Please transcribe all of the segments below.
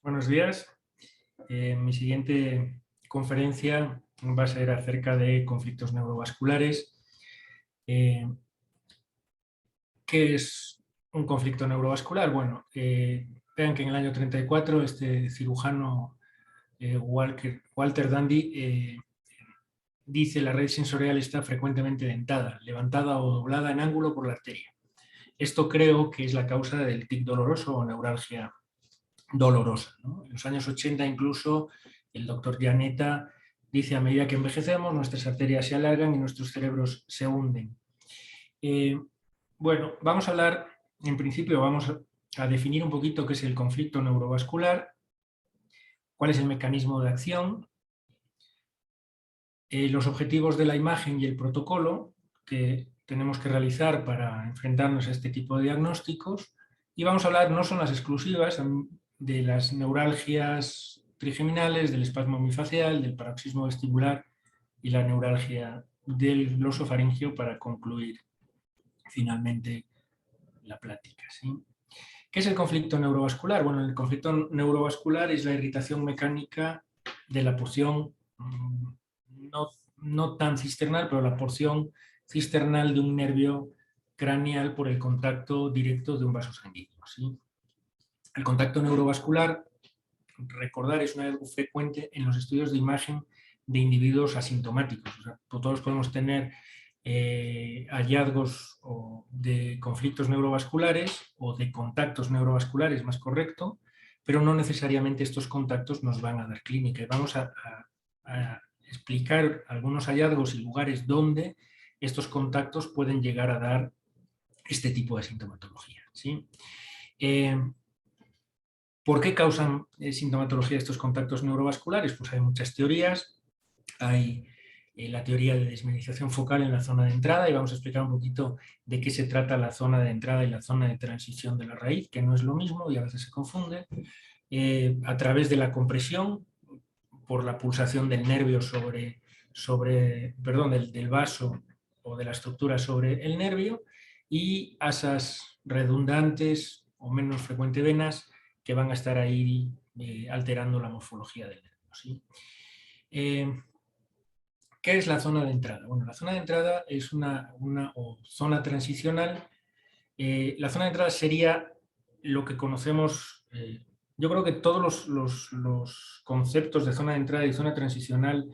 Buenos días. Mi siguiente conferencia va a ser acerca de conflictos neurovasculares. ¿Qué es un conflicto neurovascular? Bueno, vean que en el año 34 este cirujano Walter Dandy dice la red sensorial está frecuentemente dentada, levantada o doblada en ángulo por la arteria. Esto creo que es la causa del tic doloroso o neuralgia dolorosa, ¿no? En los años 80 incluso el doctor Janetta dice a medida que envejecemos nuestras arterias se alargan y nuestros cerebros se hunden. Bueno, vamos a hablar, en principio vamos a definir un poquito qué es el conflicto neurovascular, cuál es el mecanismo de acción, los objetivos de la imagen y el protocolo que tenemos que realizar para enfrentarnos a este tipo de diagnósticos, y vamos a hablar, no son las exclusivas, de las neuralgias trigeminales, del espasmo mifacial, del paroxismo vestibular y la neuralgia del glosofaringio para concluir finalmente la plática, ¿sí? ¿Qué es el conflicto neurovascular? Bueno, el conflicto neurovascular es la irritación mecánica de la porción no tan cisternal, pero la porción cisternal de un nervio craneal por el contacto directo de un vaso sanguíneo, ¿sí? El contacto neurovascular, recordar, es algo frecuente en los estudios de imagen de individuos asintomáticos. O sea, todos podemos tener hallazgos de conflictos neurovasculares o de contactos neurovasculares, más correcto, pero no necesariamente estos contactos nos van a dar clínica. Y vamos a explicar algunos hallazgos y lugares donde estos contactos pueden llegar a dar este tipo de sintomatología, ¿sí? ¿Por qué causan sintomatología estos contactos neurovasculares? Pues hay muchas teorías. Hay la teoría de desmineralización focal en la zona de entrada, y vamos a explicar un poquito de qué se trata la zona de entrada y la zona de transición de la raíz, que no es lo mismo y a veces se confunde. A través de la compresión, por la pulsación del nervio del vaso o de la estructura sobre el nervio, y asas redundantes o menos frecuentes venas que van a estar ahí alterando la morfología del nervio, ¿sí? ¿Qué es la zona de entrada? Bueno, la zona de entrada es una zona transicional. La zona de entrada sería lo que conocemos, yo creo que todos los conceptos de zona de entrada y zona transicional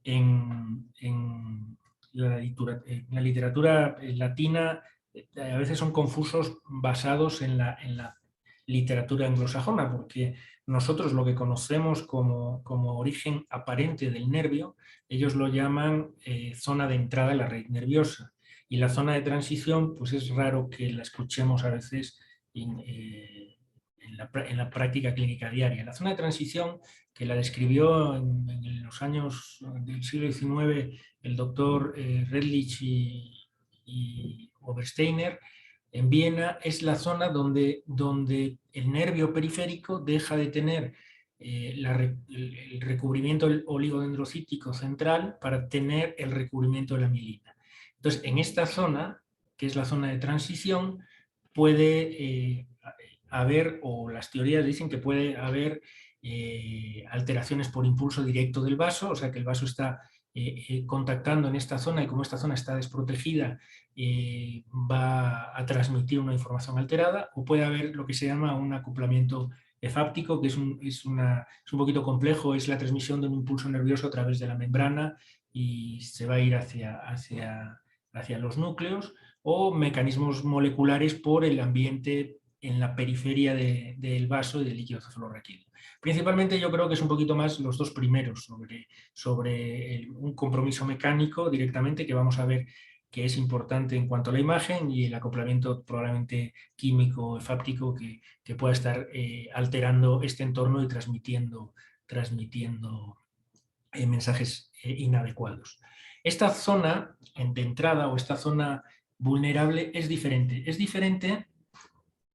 en la literatura latina a veces son confusos basados en la literatura anglosajona, porque nosotros lo que conocemos como origen aparente del nervio, ellos lo llaman zona de entrada de la red nerviosa. Y la zona de transición, pues es raro que la escuchemos a veces en la práctica clínica diaria. La zona de transición, que la describió en los años del siglo XIX el doctor Redlich y Obersteiner, en Viena, es la zona donde el nervio periférico deja de tener el recubrimiento oligodendrocítico central para tener el recubrimiento de la mielina. Entonces, en esta zona, que es la zona de transición, puede haber, o las teorías dicen que puede haber alteraciones por impulso directo del vaso, o sea que el vaso está contactando en esta zona, y como esta zona está desprotegida, va a transmitir una información alterada, o puede haber lo que se llama un acoplamiento efáptico, que es un poquito complejo, es la transmisión de un impulso nervioso a través de la membrana y se va a ir hacia los núcleos, o mecanismos moleculares por el ambiente en la periferia del vaso y del líquido cefalorraquídeo. Principalmente yo creo que es un poquito más los dos primeros, sobre un compromiso mecánico directamente, que vamos a ver que es importante en cuanto a la imagen, y el acoplamiento probablemente químico, efáptico, que pueda estar alterando este entorno y transmitiendo mensajes inadecuados. Esta zona de entrada, o esta zona vulnerable, es diferente. Es diferente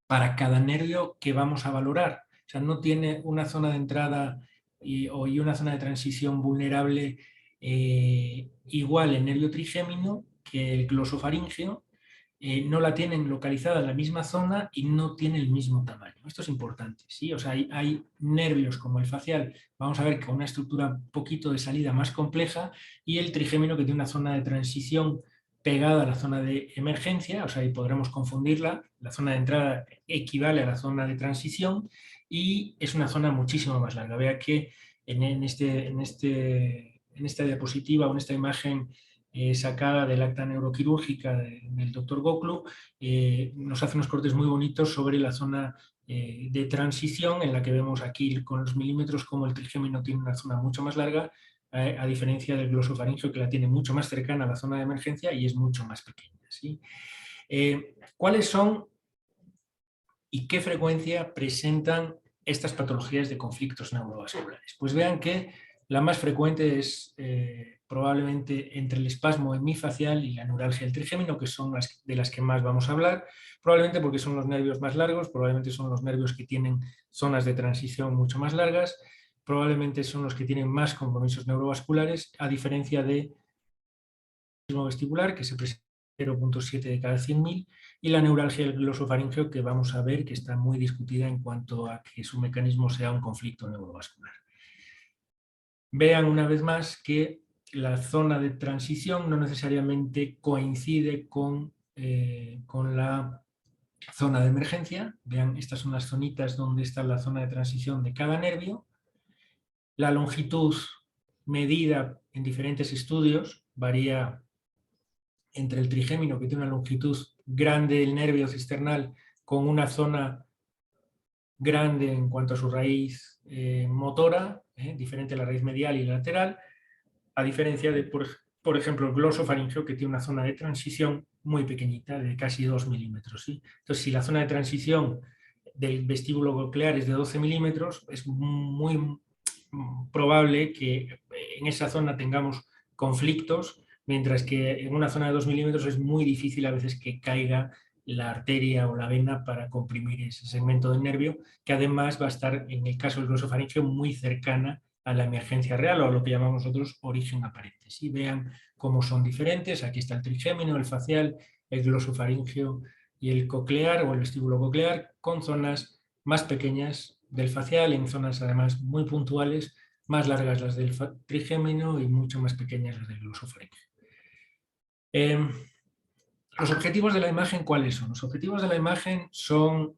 para cada nervio que vamos a valorar. O sea, no tiene una zona de entrada y una zona de transición vulnerable igual el nervio trigémino que el glosofaringeo, no la tienen localizada en la misma zona y no tiene el mismo tamaño. Esto es importante, ¿sí? O sea, hay nervios como el facial, vamos a ver, con una estructura un poquito de salida más compleja, y el trigémino, que tiene una zona de transición pegada a la zona de emergencia, o sea, ahí podremos confundirla. La zona de entrada equivale a la zona de transición y es una zona muchísimo más larga. Vea que en esta diapositiva o en esta imagen sacada del acta neuroquirúrgica del doctor Goklu, nos hace unos cortes muy bonitos sobre la zona de transición, en la que vemos aquí con los milímetros como el trigémino tiene una zona mucho más larga, a diferencia del glosofaringeo, que la tiene mucho más cercana a la zona de emergencia y es mucho más pequeña, ¿sí? ¿Cuáles son y qué frecuencia presentan estas patologías de conflictos neurovasculares? Pues vean que la más frecuente es probablemente entre el espasmo hemifacial y la neuralgia del trigémino, que son de las que más vamos a hablar, probablemente porque son los nervios más largos, probablemente son los nervios que tienen zonas de transición mucho más largas, probablemente son los que tienen más compromisos neurovasculares, a diferencia de vestibular, que se presenta 0,7 de cada 100.000, y la neuralgia del glosofaringeo, que vamos a ver que está muy discutida en cuanto a que su mecanismo sea un conflicto neurovascular. Vean una vez más que la zona de transición no necesariamente coincide con la zona de emergencia. Vean, estas son las zonitas donde está la zona de transición de cada nervio. La longitud medida en diferentes estudios varía entre el trigémino, que tiene una longitud grande del nervio cisternal, con una zona grande en cuanto a su raíz motora, diferente a la raíz medial y lateral, a diferencia de, por ejemplo, el glosofaringeo, que tiene una zona de transición muy pequeñita, de casi 2 milímetros. ¿sí? Entonces, si la zona de transición del vestíbulo coclear es de 12 milímetros, es muy probable que en esa zona tengamos conflictos, mientras que en una zona de 2 milímetros es muy difícil a veces que caiga la arteria o la vena para comprimir ese segmento del nervio, que además va a estar, en el caso del glosofaringeo, muy cercana a la emergencia real o a lo que llamamos nosotros origen aparente. ¿sí? Vean cómo son diferentes. Aquí está el trigémino, el facial, el glosofaringeo y el coclear o el vestíbulo coclear, con zonas más pequeñas del facial, en zonas además muy puntuales, más largas las del trigémino y mucho más pequeñas las del glosofaringeo. Los objetivos de la imagen, ¿cuáles son? Los objetivos de la imagen son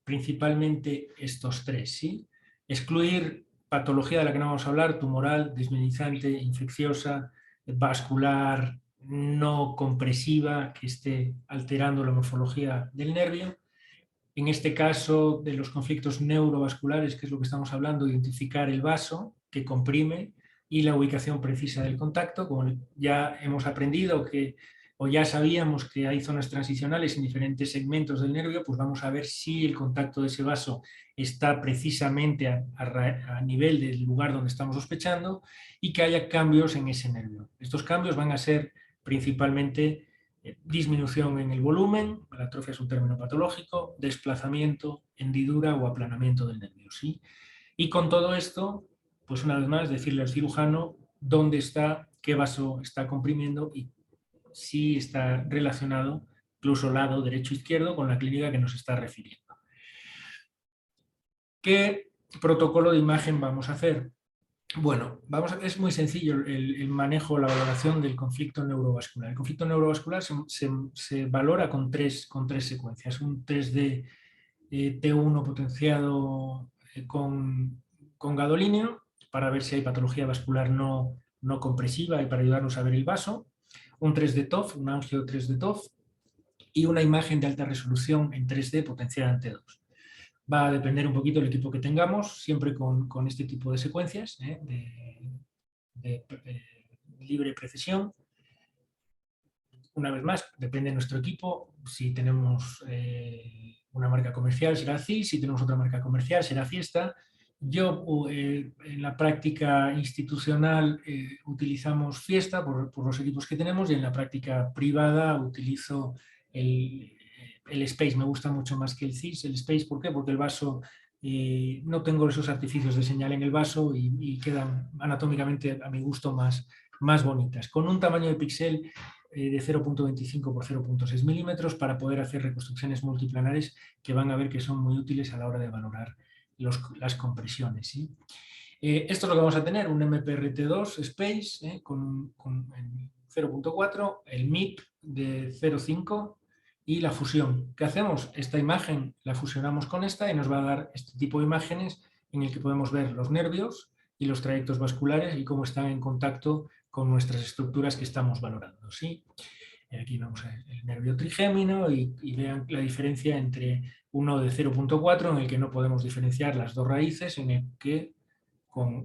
principalmente estos tres, ¿sí? Excluir patología de la que no vamos a hablar, tumoral, desminizante, infecciosa, vascular, no compresiva, que esté alterando la morfología del nervio. En este caso de los conflictos neurovasculares, que es lo que estamos hablando, identificar el vaso que comprime y la ubicación precisa del contacto. Como ya hemos aprendido o ya sabíamos que hay zonas transicionales en diferentes segmentos del nervio, pues vamos a ver si el contacto de ese vaso está precisamente a nivel del lugar donde estamos sospechando y que haya cambios en ese nervio. Estos cambios van a ser principalmente disminución en el volumen, la atrofia es un término patológico, desplazamiento, hendidura o aplanamiento del nervio. ¿sí? Y con todo esto, pues una vez más, decirle al cirujano dónde está, qué vaso está comprimiendo y si está relacionado, incluso lado derecho o izquierdo, con la clínica que nos está refiriendo. ¿Qué protocolo de imagen vamos a hacer? Bueno, es muy sencillo el manejo, la valoración del conflicto neurovascular. El conflicto neurovascular se valora con tres secuencias. Un test de T1 potenciado con gadolíneo para ver si hay patología vascular no compresiva y para ayudarnos a ver el vaso. Un 3D TOF, un angio 3D TOF y una imagen de alta resolución en 3D potenciada en T2. Va a depender un poquito del equipo que tengamos, siempre con este tipo de secuencias de libre precisión. Una vez más, depende de nuestro equipo. Si tenemos una marca comercial será CIS, si tenemos otra marca comercial será Fiesta. Yo en la práctica institucional utilizamos Fiesta por los equipos que tenemos y en la práctica privada utilizo el Space. Me gusta mucho más que el CIS. El Space, ¿por qué? Porque el vaso, no tengo esos artificios de señal en el vaso y quedan anatómicamente a mi gusto más bonitas. Con un tamaño de píxel de 0,25 por 0,6 milímetros para poder hacer reconstrucciones multiplanares que van a ver que son muy útiles a la hora de valorar las compresiones, ¿sí? Esto es lo que vamos a tener, un MPRT2 Space con 0,4, el MIP de 0,5 y la fusión. ¿Qué hacemos? Esta imagen la fusionamos con esta y nos va a dar este tipo de imágenes en el que podemos ver los nervios y los trayectos vasculares y cómo están en contacto con nuestras estructuras que estamos valorando, ¿sí? Aquí vemos el nervio trigémino y vean la diferencia entre uno de 0,4 en el que no podemos diferenciar las dos raíces, en el que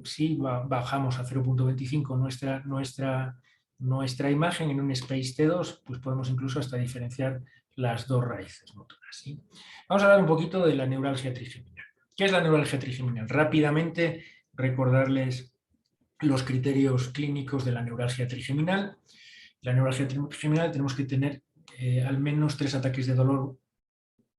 si bajamos a 0,25 nuestra imagen en un Space T2, pues podemos incluso hasta diferenciar las dos raíces motoras, ¿sí? Vamos a hablar un poquito de la neuralgia trigeminal. ¿Qué es la neuralgia trigeminal? Rápidamente recordarles los criterios clínicos de la neuralgia trigeminal. La neuralgia trigeminal tenemos que tener al menos 3 ataques de dolor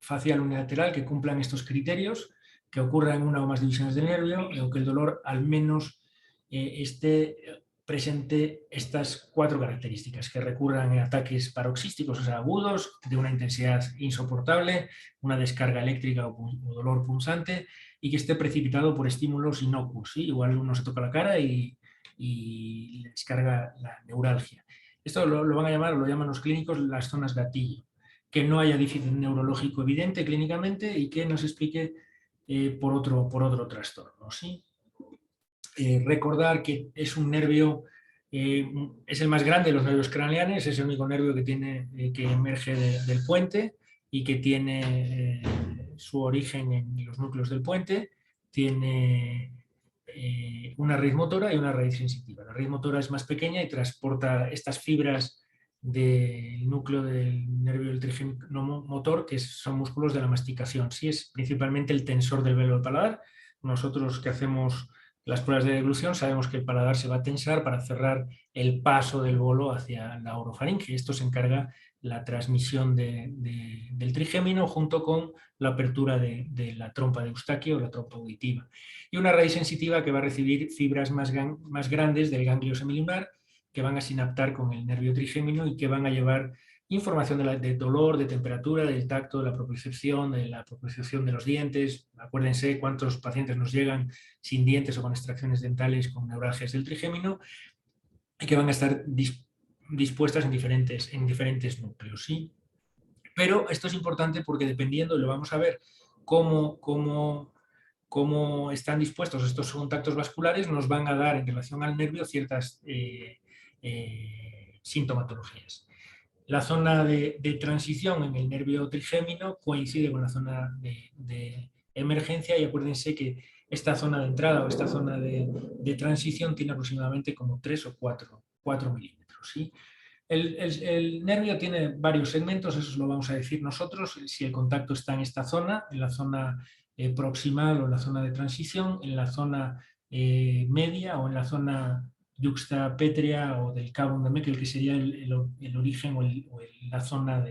facial unilateral que cumplan estos criterios, que ocurra en una o más divisiones del nervio, y aunque el dolor al menos esté presente estas 4 características, que recurran en ataques paroxísticos, o sea, agudos, de una intensidad insoportable, una descarga eléctrica o dolor punzante, y que esté precipitado por estímulos inocuos, ¿sí? Igual uno se toca la cara y le descarga la neuralgia. Esto lo van a llamar, lo llaman los clínicos, las zonas gatillo. Que no haya déficit neurológico evidente clínicamente y que nos explique por otro trastorno, ¿sí? Recordar que es un nervio, es el más grande de los nervios craneales, es el único nervio que, que emerge del puente y que tiene su origen en los núcleos del puente, tiene una raíz motora y una raíz sensitiva. La raíz motora es más pequeña y transporta estas fibras del núcleo del nervio del trigémino motor, que son músculos de la masticación. Sí, es principalmente el tensor del velo del paladar. Nosotros que hacemos las pruebas de deglución sabemos que el paladar se va a tensar para cerrar el paso del bolo hacia la orofaringe. Esto se encarga la transmisión del trigémino junto con la apertura de la trompa de Eustaquio o la trompa auditiva. Y una raíz sensitiva que va a recibir fibras más grandes del ganglio semilunar que van a sinaptar con el nervio trigémino y que van a llevar información de dolor, de temperatura, del tacto, de la propiocepción, de la propiocepción de los dientes. Acuérdense cuántos pacientes nos llegan sin dientes o con extracciones dentales con neuralgias del trigémino y que van a estar dispuestas en diferentes núcleos, ¿sí? Pero esto es importante porque dependiendo, y lo vamos a ver, cómo están dispuestos estos contactos vasculares, nos van a dar en relación al nervio ciertas sintomatologías. La zona de transición en el nervio trigémino coincide con la zona de emergencia y acuérdense que esta zona de entrada o esta zona de transición tiene aproximadamente como 3 o 4 milímetros, ¿sí? El nervio tiene varios segmentos, eso lo vamos a decir nosotros, si el contacto está en esta zona, en la zona proximal o en la zona de transición, en la zona media o en la zona yuxtapétrea o del cabo de Meckel, que sería el origen o la zona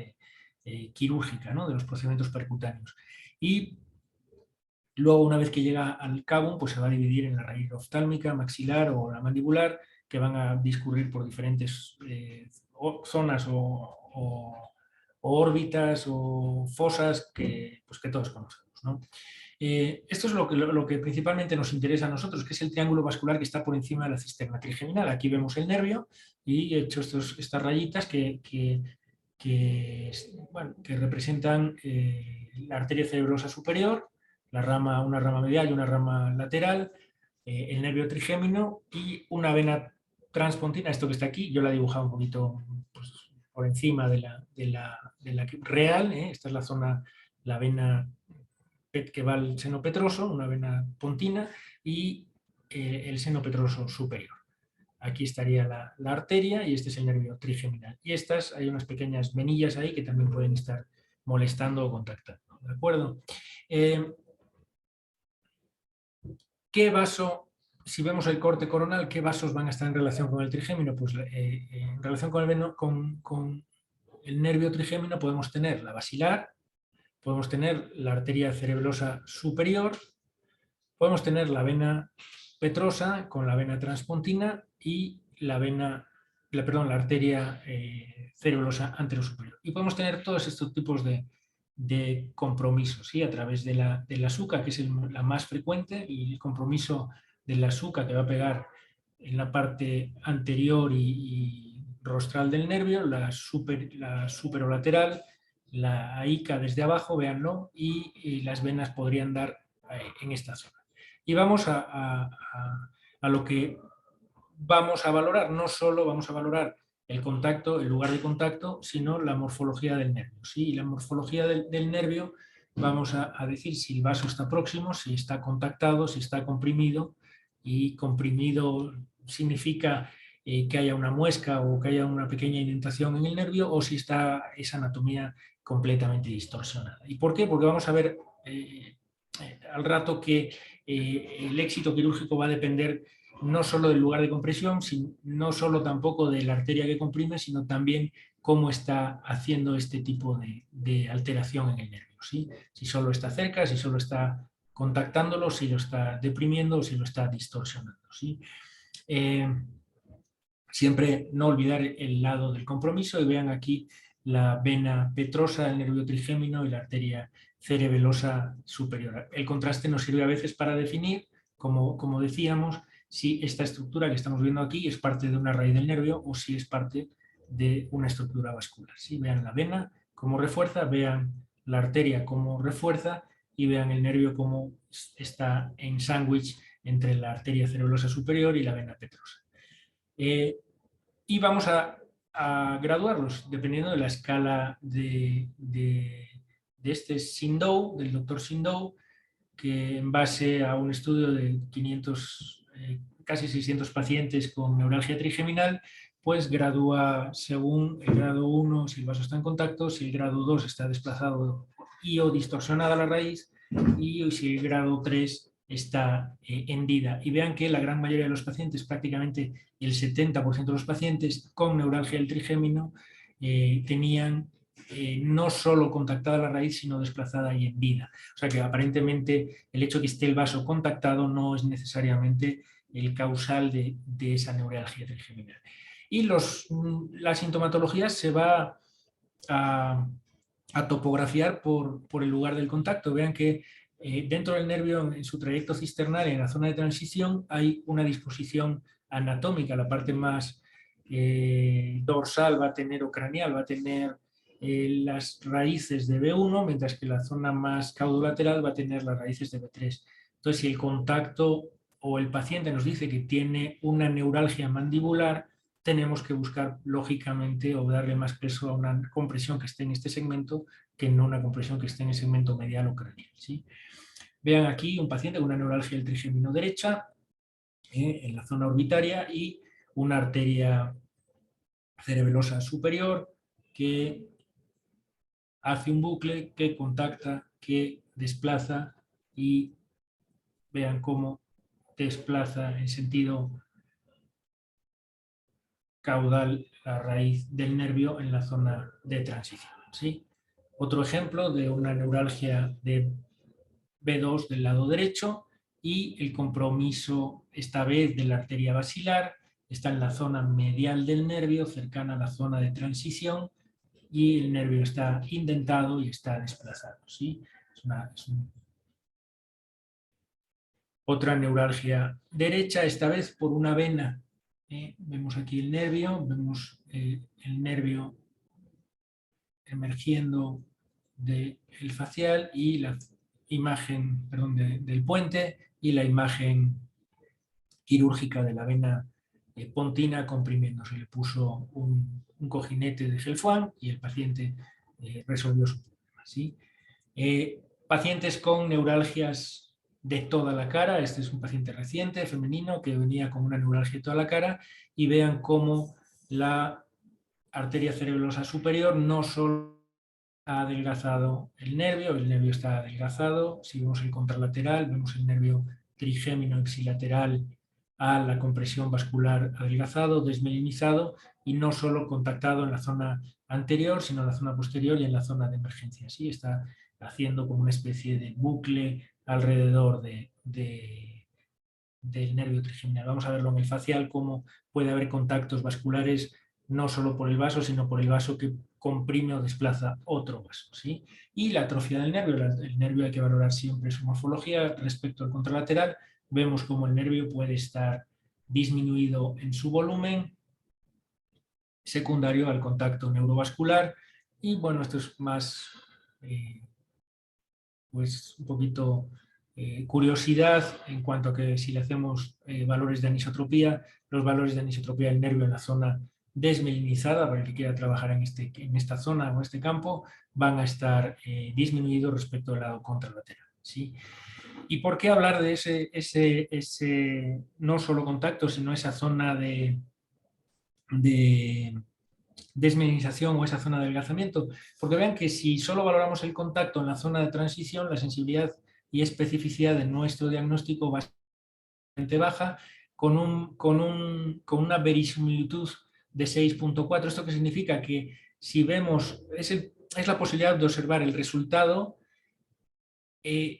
quirúrgica, ¿no?, de los procedimientos percutáneos. Y luego, una vez que llega al cabo, pues se va a dividir en la raíz oftálmica, maxilar o la mandibular, que van a discurrir por diferentes zonas o órbitas o fosas que todos conocemos, ¿no? Esto es lo que principalmente nos interesa a nosotros, que es el triángulo vascular que está por encima de la cisterna trigeminal. Aquí vemos el nervio y he hecho estas rayitas que representan la arteria cerebrosa superior, una rama medial y una rama lateral, el nervio trigémino y una vena transpontina. Esto que está aquí, yo la he dibujado un poquito pues, por encima de la real. Esta es la zona, la vena que va al seno petroso, una vena pontina, y el seno petroso superior. Aquí estaría la arteria y este es el nervio trigeminal. Y hay unas pequeñas venillas ahí que también pueden estar molestando o contactando, ¿de acuerdo? ¿Qué vaso, si vemos el corte coronal, qué vasos van a estar en relación con el trigémino? Pues en relación con el nervio trigémino podemos tener la basilar, podemos tener la arteria cerebrosa superior, podemos tener la vena petrosa con la vena transpontina y la vena la arteria cerebelosa anterosuperior. Y podemos tener todos estos tipos de compromisos, ¿sí? A través de la SUCA, que es la más frecuente, y el compromiso de la SUCA que va a pegar en la parte anterior y rostral del nervio, la superolateral, la AICA desde abajo, véanlo, y las venas podrían dar en esta zona. Y vamos a lo que vamos a valorar. No solo vamos a valorar el contacto, el lugar de contacto, sino la morfología del nervio. ¿Sí? Y la morfología del nervio vamos a decir si el vaso está próximo, si está contactado, si está comprimido, y comprimido significa que haya una muesca o que haya una pequeña indentación en el nervio, o si está esa anatomía completamente distorsionada. ¿Y por qué? Porque vamos a ver al rato que el éxito quirúrgico va a depender no solo del lugar de compresión, no solo tampoco de la arteria que comprime, sino también cómo está haciendo este tipo de alteración en el nervio. ¿Sí? Si solo está cerca, si solo está contactándolo, si lo está deprimiendo o si lo está distorsionando. ¿Sí? Siempre no olvidar el lado del compromiso, y vean aquí la vena petrosa, el nervio trigémino y la arteria cerebelosa superior. El contraste nos sirve a veces para definir, como decíamos, si esta estructura que estamos viendo aquí es parte de una raíz del nervio o si es parte de una estructura vascular. ¿Sí? Vean la vena cómo refuerza, vean la arteria cómo refuerza y vean el nervio cómo está en sándwich entre la arteria cerebelosa superior y la vena petrosa. Y vamos a graduarlos dependiendo de la escala de este Sindow, del doctor Sindow, que en base a un estudio de 500, casi 600 pacientes con neuralgia trigeminal, pues gradúa según el grado 1 si el vaso está en contacto, si el grado 2 está desplazado y o distorsionada la raíz, y si el grado 3 está hendida. Y vean que la gran mayoría de los pacientes, prácticamente el 70% de los pacientes con neuralgia del trigémino, tenían no solo contactada la raíz, sino desplazada y hendida. O sea que aparentemente el hecho de que esté el vaso contactado no es necesariamente el causal de esa neuralgia trigeminal. Y la sintomatología se va a topografiar por el lugar del contacto. Vean que dentro del nervio, en su trayecto cisternal, en la zona de transición, hay una disposición anatómica. La parte más dorsal va a tener, o craneal, va a tener las raíces de B1, mientras que la zona más caudolateral va a tener las raíces de B3. Entonces, si el contacto o el paciente nos dice que tiene una neuralgia mandibular, tenemos que buscar lógicamente o darle más peso a una compresión que esté en este segmento que no una compresión que esté en el segmento medial o craneal. ¿Sí? Vean aquí un paciente con una neuralgia del trigémino derecha, en la zona orbitaria, y una arteria cerebelosa superior que hace un bucle, que contacta, que desplaza, y vean cómo desplaza en sentido caudal la raíz del nervio en la zona de transición. ¿Sí? Otro ejemplo de una neuralgia de B2 del lado derecho, y el compromiso esta vez de la arteria basilar está en la zona medial del nervio, cercana a la zona de transición, y el nervio está indentado y está desplazado. ¿Sí? Otra neuralgia derecha, esta vez por una vena. Vemos aquí el nervio, vemos el nervio emergiendo del facial y la imagen, perdón, del puente, y la imagen quirúrgica de la vena pontina comprimiendo. Se le puso un cojinete de Gelfand y el paciente resolvió su problema. ¿Sí? Pacientes con neuralgias de toda la cara. Este es un paciente reciente, femenino, que venía con una neuralgia de toda la cara, y vean cómo la arteria cerebelosa superior no solo ha adelgazado el nervio está adelgazado. Si vemos el contralateral, vemos el nervio trigémino exilateral a la compresión vascular adelgazado, desmelinizado, y no solo contactado en la zona anterior, sino en la zona posterior y en la zona de emergencia. ¿Sí? Está haciendo como una especie de bucle alrededor del nervio trigeminal. Vamos a verlo en el facial, cómo puede haber contactos vasculares no solo por el vaso, sino por el vaso que comprime o desplaza otro vaso, ¿sí? Y la atrofia del nervio. El nervio hay que valorar siempre su morfología respecto al contralateral. Vemos cómo el nervio puede estar disminuido en su volumen, secundario al contacto neurovascular. Y bueno, esto es más pues un poquito curiosidad en cuanto a que si le hacemos valores de anisotropía, los valores de anisotropía del nervio en la zona desmelinizada, para el que quiera trabajar en esta zona o en este campo, van a estar disminuidos respecto al lado contralateral, ¿sí? ¿Y por qué hablar de ese no solo contacto, sino esa zona de desmelinización o esa zona de adelgazamiento? Porque vean que si solo valoramos el contacto en la zona de transición, la sensibilidad y especificidad de nuestro diagnóstico va a ser bastante baja, con una verisimilitud de 6.4. ¿Esto qué significa? Que si vemos, es la posibilidad de observar el resultado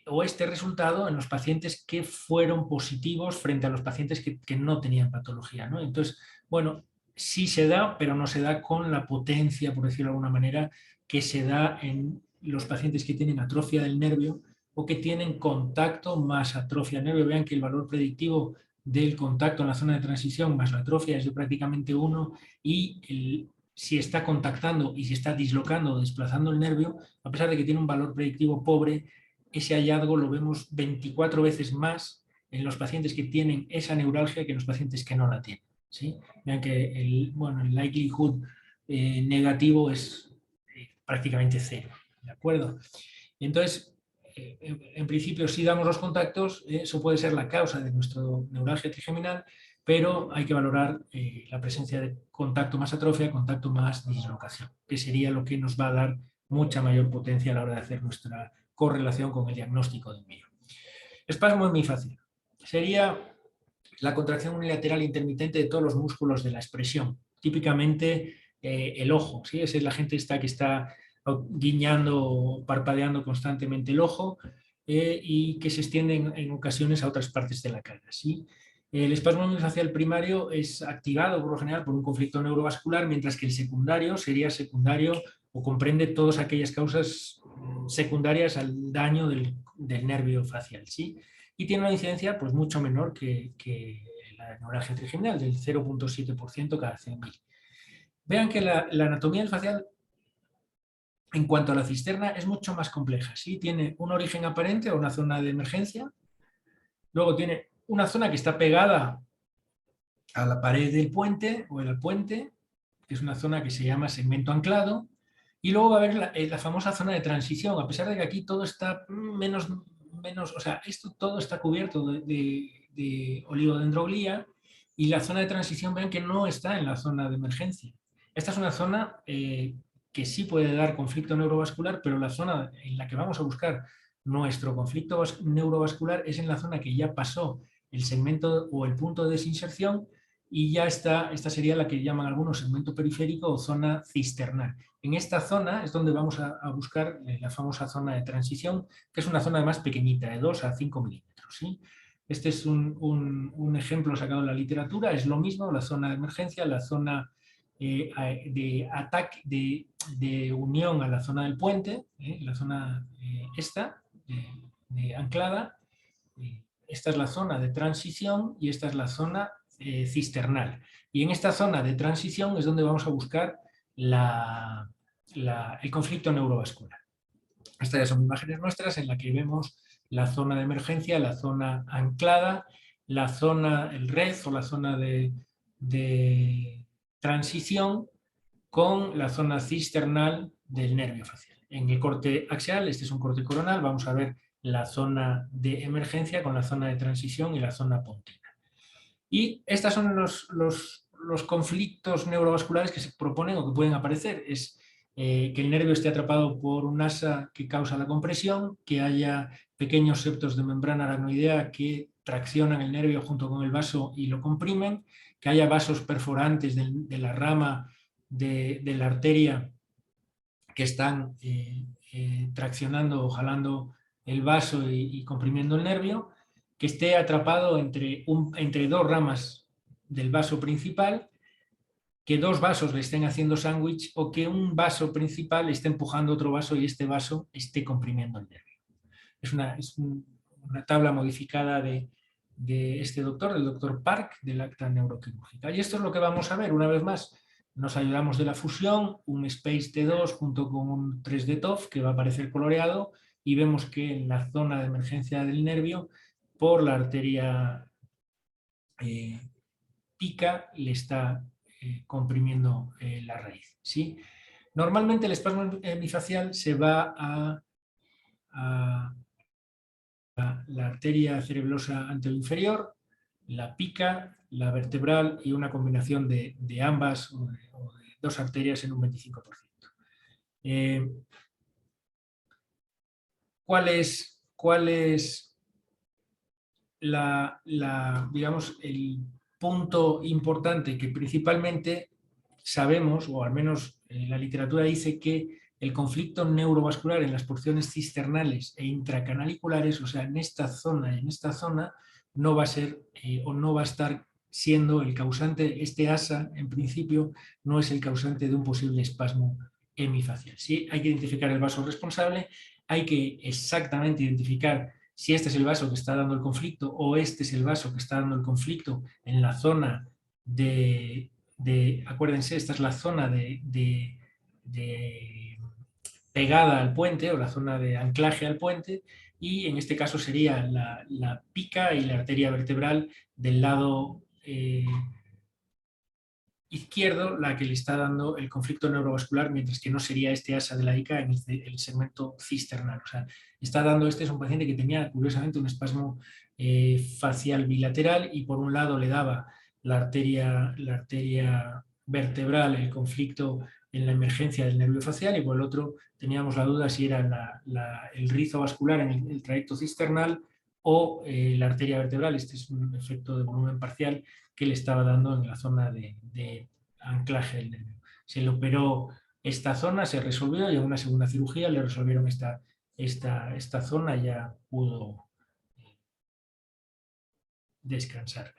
o este resultado en los pacientes que fueron positivos frente a los pacientes que no tenían patología, ¿no? Entonces, bueno, sí se da, pero no se da con la potencia, por decirlo de alguna manera, que se da en los pacientes que tienen atrofia del nervio o que tienen contacto más atrofia del nervio. Vean que el valor predictivo del contacto en la zona de transición más la atrofia es de prácticamente 1, y si está contactando y si está dislocando o desplazando el nervio, a pesar de que tiene un valor predictivo pobre, ese hallazgo lo vemos 24 veces más en los pacientes que tienen esa neuralgia que en los pacientes que no la tienen, ¿sí? Vean que el likelihood negativo es prácticamente 0, ¿de acuerdo? Entonces, en principio, si damos los contactos, eso puede ser la causa de nuestro neuralgia trigeminal, pero hay que valorar la presencia de contacto más atrofia, contacto más dislocación, que sería lo que nos va a dar mucha mayor potencia a la hora de hacer nuestra correlación con el diagnóstico del mío. Espasmo es muy fácil. Sería la contracción unilateral intermitente de todos los músculos de la expresión, típicamente el ojo, ¿sí? Esa es la gente que está guiñando o parpadeando constantemente el ojo y que se extiende en ocasiones a otras partes de la cara, ¿sí? El espasmo miofascial primario es activado por lo general por un conflicto neurovascular, mientras que el secundario sería secundario o comprende todas aquellas causas secundarias al daño del nervio facial, ¿sí? Y tiene una incidencia pues, mucho menor que la neuralgia trigeminal, del 0.7% cada 100.000. Vean que la anatomía del facial, en cuanto a la cisterna, es mucho más compleja, ¿sí? Tiene un origen aparente o una zona de emergencia, luego tiene una zona que está pegada a la pared del puente o el puente, que es una zona que se llama segmento anclado, y luego va a haber la famosa zona de transición, a pesar de que aquí todo está menos, o sea, esto todo está cubierto de oligodendroglía, y la zona de transición, ven que no está en la zona de emergencia. Esta es una zona que sí puede dar conflicto neurovascular, pero la zona en la que vamos a buscar nuestro conflicto neurovascular es en la zona que ya pasó el segmento o el punto de desinserción, y ya esta sería la que llaman algunos segmento periférico o zona cisternal. En esta zona es donde vamos a buscar la famosa zona de transición, que es una zona además pequeñita, de 2 a 5 milímetros, ¿sí? Este es un ejemplo sacado de la literatura, es lo mismo, la zona de emergencia, la zona de ataque, de unión a la zona del puente, la zona esta, de anclada. Esta es la zona de transición y esta es la zona cisternal. Y en esta zona de transición es donde vamos a buscar el conflicto neurovascular. Estas ya son imágenes nuestras en las que vemos la zona de emergencia, la zona anclada, la zona, el red o la zona de transición con la zona cisternal del nervio facial. En el corte axial, este es un corte coronal, vamos a ver la zona de emergencia con la zona de transición y la zona pontina. Y estos son los conflictos neurovasculares que se proponen o que pueden aparecer. Es que el nervio esté atrapado por un asa que causa la compresión, que haya pequeños septos de membrana aracnoidea que traccionan el nervio junto con el vaso y lo comprimen, que haya vasos perforantes de la rama de la arteria que están traccionando o jalando el vaso y comprimiendo el nervio, que esté atrapado entre dos ramas del vaso principal, que dos vasos le estén haciendo sándwich o que un vaso principal esté empujando otro vaso y este vaso esté comprimiendo el nervio. Es una tabla modificada de este doctor, del doctor Park, del acta neuroquirúrgica. Y esto es lo que vamos a ver una vez más. Nos ayudamos de la fusión, un Space T2 junto con un 3D TOF que va a aparecer coloreado, y vemos que en la zona de emergencia del nervio, por la arteria pica, le está comprimiendo la raíz, ¿sí? Normalmente el espasmo hemifacial se va a la arteria cerebrosa anteroinferior, la pica, la vertebral y una combinación de ambas o de dos arterias en un 25%. ¿Cuál es digamos, el punto importante que principalmente sabemos, o al menos la literatura dice que el conflicto neurovascular en las porciones cisternales e intracanaliculares, o sea, en esta zona y en esta zona, no va a ser o no va a estar siendo el causante, este ASA en principio no es el causante de un posible espasmo hemifacial. ¿Sí? Hay que identificar el vaso responsable, hay que exactamente identificar si este es el vaso que está dando el conflicto o este es el vaso que está dando el conflicto en la zona acuérdense, esta es la zona de pegada al puente o la zona de anclaje al puente, y en este caso sería la pica y la arteria vertebral del lado izquierdo la que le está dando el conflicto neurovascular, mientras que no sería este asa de la ICA en el segmento cisternal. O sea, está dando es un paciente que tenía curiosamente un espasmo facial bilateral, y por un lado le daba la arteria vertebral el conflicto en la emergencia del nervio facial, y por el otro teníamos la duda si era el rizo vascular en el trayecto cisternal o la arteria vertebral. Este es un efecto de volumen parcial que le estaba dando en la zona de anclaje del nervio. Se le operó esta zona, se resolvió, y en una segunda cirugía le resolvieron esta zona y ya pudo descansar.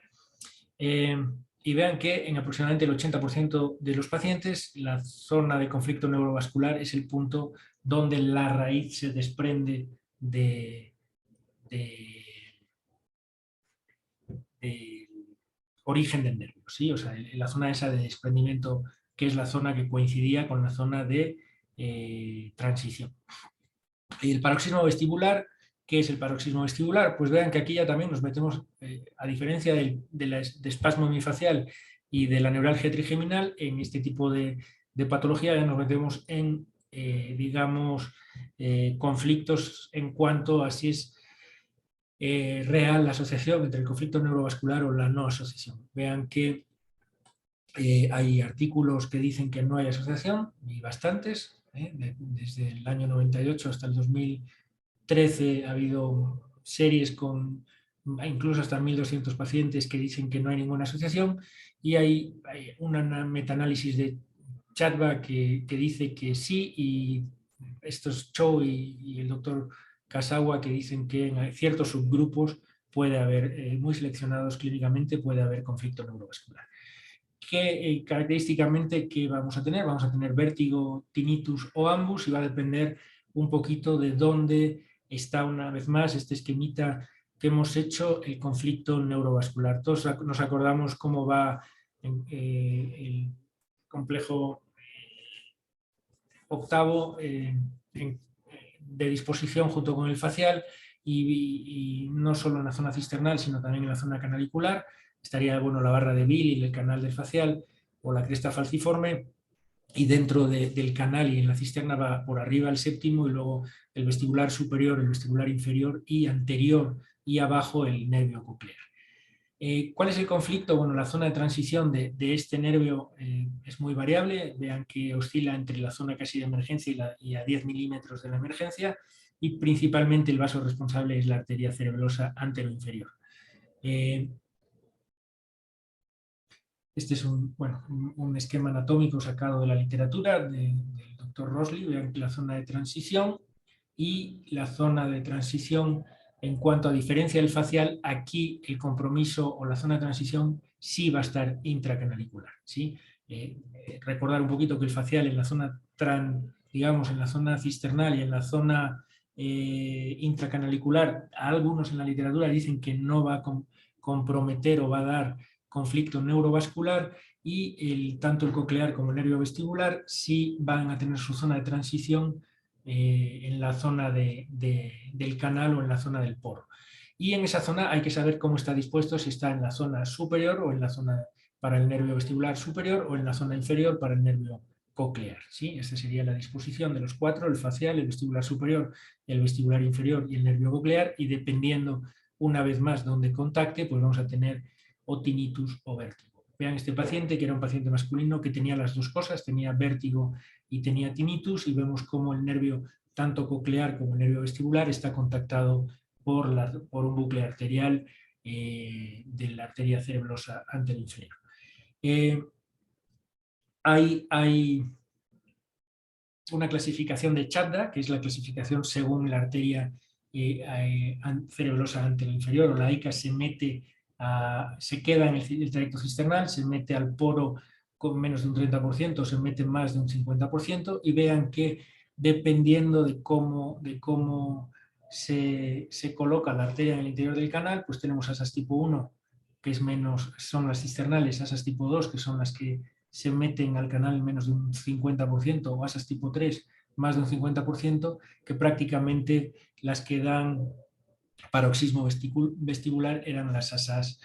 Y vean que en aproximadamente el 80% de los pacientes la zona de conflicto neurovascular es el punto donde la raíz se desprende del origen del nervio, ¿sí? O sea, en la zona esa de desprendimiento, que es la zona que coincidía con la zona de transición. Y el paroxismo vestibular, ¿qué es el paroxismo vestibular? Pues vean que aquí ya también nos metemos, a diferencia de espasmo hemifacial y de la neuralgia trigeminal, en este tipo de patología ya nos metemos en, digamos, conflictos en cuanto a si es real la asociación entre el conflicto neurovascular o la no asociación. Vean que hay artículos que dicen que no hay asociación, y bastantes, desde el año 98 hasta el 2013 ha habido series con incluso hasta 1.200 pacientes que dicen que no hay ninguna asociación, y hay una metaanálisis de Chatba que dice que sí, y estos Cho y el doctor Kasawa que dicen que en ciertos subgrupos puede haber, muy seleccionados clínicamente, puede haber conflicto neurovascular. ¿Qué característicamente qué vamos a tener? Vamos a tener vértigo, tinnitus o ambos, y va a depender un poquito de dónde está, una vez más, este esquemita que hemos hecho, el conflicto neurovascular. Todos nos acordamos cómo va el complejo octavo de disposición junto con el facial, y no solo en la zona cisternal, sino también en la zona canalicular. Estaría, bueno, la barra de Billy, el canal del facial, o la cresta falciforme, y dentro del canal y en la cisterna va por arriba el séptimo, y luego el vestibular superior, el vestibular inferior y anterior, y abajo el nervio coclear. ¿Cuál es el conflicto? Bueno, la zona de transición de este nervio es muy variable. Vean que oscila entre la zona casi de emergencia y a 10 milímetros de la emergencia, y principalmente el vaso responsable es la arteria cerebrosa anteroinferior. Este es un esquema anatómico sacado de la literatura del doctor Rosley. Vean que la zona de transición y la zona de transición En cuanto a diferencia del facial, aquí el compromiso o la zona de transición sí va a estar intracanalicular, ¿sí? Recordar un poquito que el facial en la zona digamos, en la zona cisternal y en la zona intracanalicular, algunos en la literatura dicen que no va a comprometer o va a dar conflicto neurovascular, y tanto el coclear como el nervio vestibular sí van a tener su zona de transición en la zona del canal o en la zona del poro. Y en esa zona hay que saber cómo está dispuesto, si está en la zona superior o en la zona para el nervio vestibular superior o en la zona inferior para el nervio coclear. ¿Sí? Esta sería la disposición de los cuatro: el facial, el vestibular superior, el vestibular inferior y el nervio coclear, y dependiendo una vez más donde contacte, pues vamos a tener o tinnitus o vértigo. Vean este paciente, que era un paciente masculino que tenía las dos cosas, tenía vértigo y tenía tinnitus, y vemos cómo el nervio tanto coclear como el nervio vestibular está contactado por un bucle arterial de la arteria cerebrosa anteroinferior. Hay una clasificación de Chadda, que es la clasificación según la arteria cerebrosa anteroinferior, o la AICA se queda en el trayecto cisternal, se mete al poro con menos de un 30%, se mete más de un 50%, y vean que dependiendo de cómo se coloca la arteria en el interior del canal, pues tenemos asas tipo 1, que son las cisternales, asas tipo 2, que son las que se meten al canal en menos de un 50%, o asas tipo 3, más de un 50%, que prácticamente las que dan paroxismo vestibular eran las asas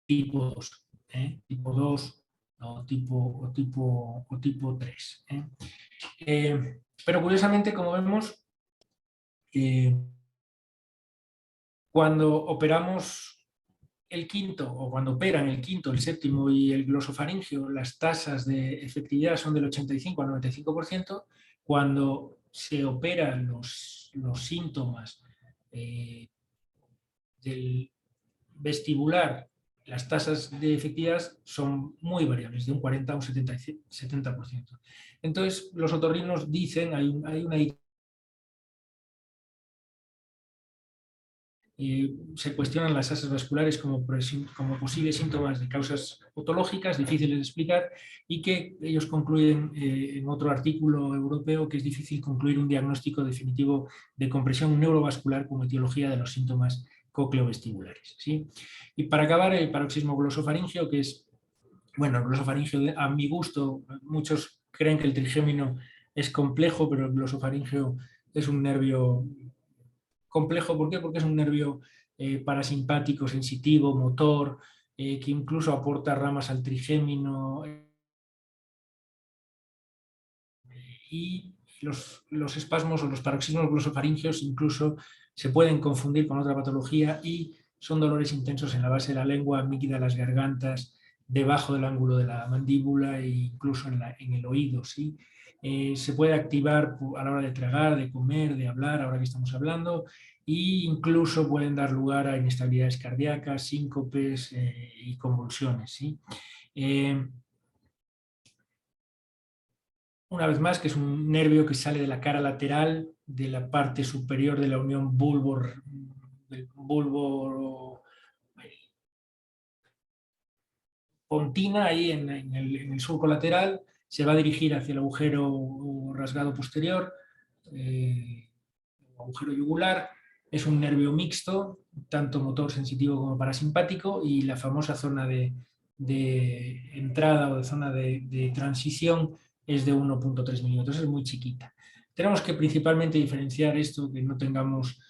tipo 2, tipo 2 o tipo 3. Pero curiosamente, como vemos, cuando operamos el quinto, o cuando operan el quinto, el séptimo y el glosofaringeo, las tasas de efectividad son del 85 al 95%. Cuando se operan los síntomas del vestibular, las tasas de efectividad son muy variables, de un 40 a un 70%. Entonces, los otorrinos dicen, hay una se cuestionan las asas vasculares como posibles síntomas de causas patológicas difíciles de explicar, y que ellos concluyen en otro artículo europeo que es difícil concluir un diagnóstico definitivo de compresión neurovascular como etiología de los síntomas cocleovestibulares. ¿Sí? Y para acabar, el paroxismo glosofaringeo, que es, bueno, el glosofaringeo, a mi gusto, muchos creen que el trigémino es complejo, pero el glosofaringeo es un nervio complejo. ¿Por qué? Porque es un nervio parasimpático, sensitivo, motor, que incluso aporta ramas al trigémino, y los espasmos o los paroxismos glosofaringeos incluso se pueden confundir con otra patología, y son dolores intensos en la base de la lengua, amígdalas, gargantas, debajo del ángulo de la mandíbula e incluso en el oído. ¿Sí? Se puede activar a la hora de tragar, de comer, de hablar, ahora que estamos hablando, e incluso pueden dar lugar a inestabilidades cardíacas, síncopes y convulsiones. ¿Sí? Una vez más, que es un nervio que sale de la cara lateral de la parte superior de la unión bulbo pontina, ahí en el surco lateral, se va a dirigir hacia el agujero rasgado posterior, agujero yugular. Es un nervio mixto, tanto motor sensitivo como parasimpático, y la famosa zona de entrada o de zona de transición es de 1,3 milímetros, es muy chiquita. Tenemos que principalmente diferenciar esto, que no tengamos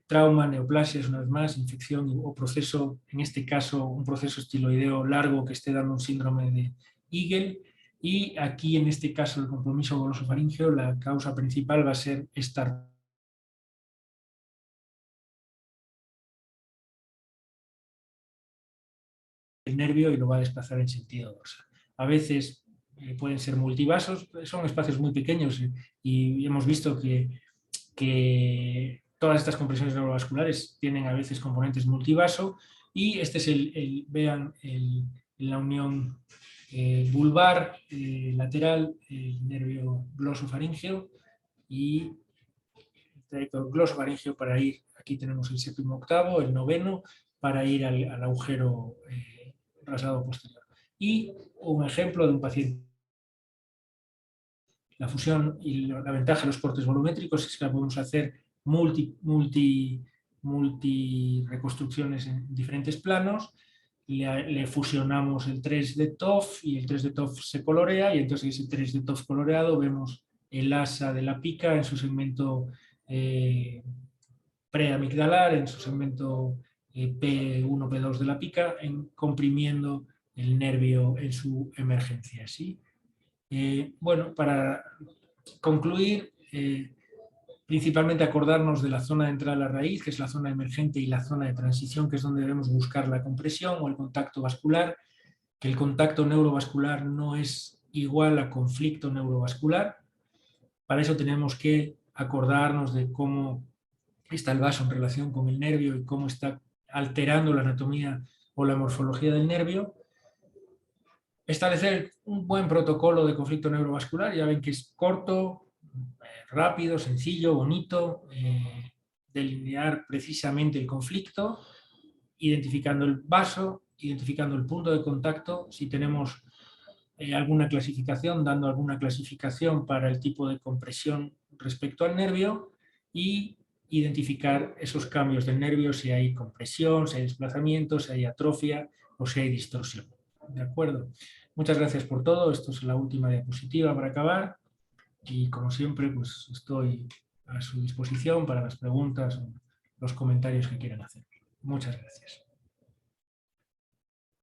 trauma, neoplasias, una vez más, infección o proceso, en este caso un proceso estiloideo largo que esté dando un síndrome de Eagle. Y aquí, en este caso, el compromiso glosofaríngeo, la causa principal va a ser estar el nervio y lo va a desplazar en sentido dorsal. A veces pueden ser multivasos, son espacios muy pequeños, y hemos visto que todas estas compresiones neurovasculares tienen a veces componentes multivaso, y este es vean la unión vulvar lateral, el nervio glosofaríngeo, y trayecto glosofaríngeo para ir, aquí tenemos el séptimo octavo, el noveno, para ir al agujero rasado posterior. Y un ejemplo de un paciente. La fusión y la ventaja de los cortes volumétricos es que la podemos hacer multi reconstrucciones en diferentes planos. Le fusionamos el 3 de TOF y el 3 de TOF se colorea, y entonces ese 3 de TOF coloreado vemos el asa de la pica en su segmento preamigdalar, en su segmento P1, P2 de la pica, comprimiendo el nervio en su emergencia. ¿Sí? Bueno, para concluir, principalmente acordarnos de la zona de entrada a la raíz, que es la zona emergente, y la zona de transición, que es donde debemos buscar la compresión o el contacto vascular, que el contacto neurovascular no es igual a conflicto neurovascular. Para eso tenemos que acordarnos de cómo está el vaso en relación con el nervio y cómo está alterando la anatomía o la morfología del nervio. Establecer un buen protocolo de conflicto neurovascular, ya ven que es corto, rápido, sencillo, bonito, delinear precisamente el conflicto, identificando el vaso, identificando el punto de contacto, si tenemos alguna clasificación, dando alguna clasificación para el tipo de compresión respecto al nervio, y identificar esos cambios del nervio, si hay compresión, si hay desplazamiento, si hay atrofia o si hay distorsión. ¿De acuerdo? Muchas gracias por todo. Esto es la última diapositiva para acabar. Y como siempre, pues estoy a su disposición para las preguntas o los comentarios que quieran hacer. Muchas gracias.